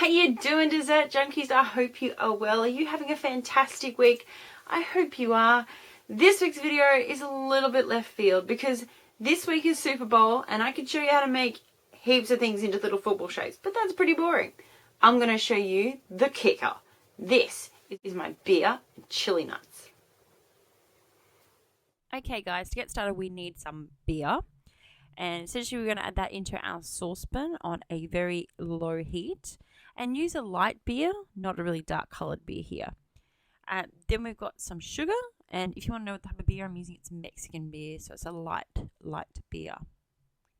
How you doing, dessert junkies? I hope you are well. Are you having a fantastic week? I hope you are. This week's video is a little bit left field because this week is Super Bowl and I could show you how to make heaps of things into little football shapes, but that's pretty boring. I'm going to show you the kicker. This is my beer and chili nuts. Okay guys, to get started we need some beer, and essentially we're going to add that into our saucepan on a very low heat and use a light beer, not a really dark coloured beer here. Then we've got some sugar, and if you want to know what type of beer I'm using, it's Mexican beer, so it's a light beer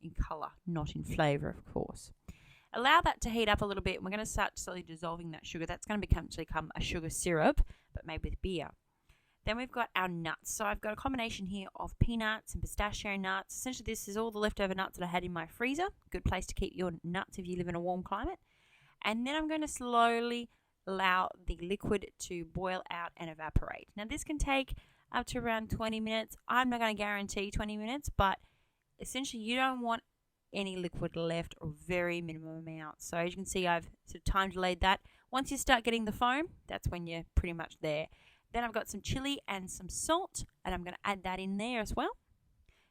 in colour, not in flavour of course. Allow that to heat up a little bit and we're going to start slowly dissolving that sugar. That's going to become a sugar syrup, but made with beer. Then we've got our nuts. So I've got a combination here of peanuts and pistachio nuts. Essentially this is all the leftover nuts that I had in my freezer. Good place to keep your nuts if you live in a warm climate. And then I'm going to slowly allow the liquid to boil out and evaporate. Now this can take up to around 20 minutes. I'm not going to guarantee 20 minutes, but essentially you don't want any liquid left or very minimum amount. So as you can see, I've sort of time delayed that. Once you start getting the foam, that's when you're pretty much there. Then I've got some chili and some salt, and I'm going to add that in there as well.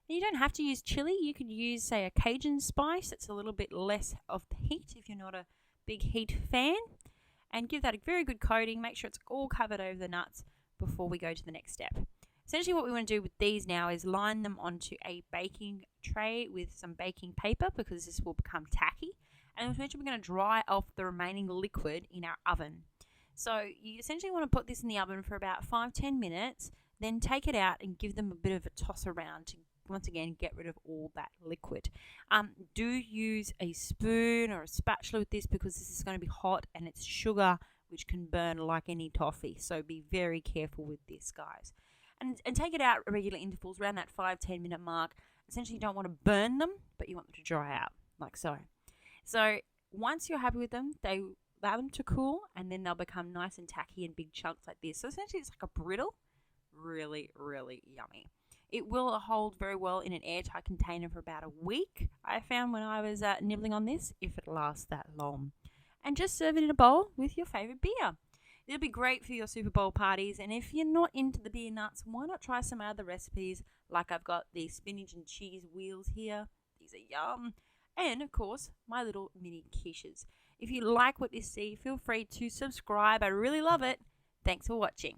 And you don't have to use chili. You could use, say, a Cajun spice. It's a little bit less of the heat if you're not a big heat fan. And give that a very good coating. Make sure it's all covered over the nuts before we go to the next step. Essentially what we want to do with these now is line them onto a baking tray with some baking paper because this will become tacky. And essentially we're going to dry off the remaining liquid in our oven. So you essentially want to put this in the oven for about 5-10 minutes, then take it out and give them a bit of a toss around to once again get rid of all that liquid. Do use a spoon or a spatula with this because this is going to be hot and it's sugar which can burn like any toffee. So be very careful with this, guys. And take it out at regular intervals around that 5-10 minute mark. Essentially you don't want to burn them, but you want them to dry out like so. So once you're happy with them, allow them to cool and then they'll become nice and tacky in big chunks like this. So essentially it's like a brittle. Really, really yummy. It will hold very well in an airtight container for about a week, I found when I was nibbling on this, if it lasts that long. And just serve it in a bowl with your favourite beer. It'll be great for your Super Bowl parties, and if you're not into the beer nuts, why not try some other recipes, like I've got the spinach and cheese wheels here. These are yum. And, of course, my little mini quiches. If you like what you see, feel free to subscribe. I really love it. Thanks for watching.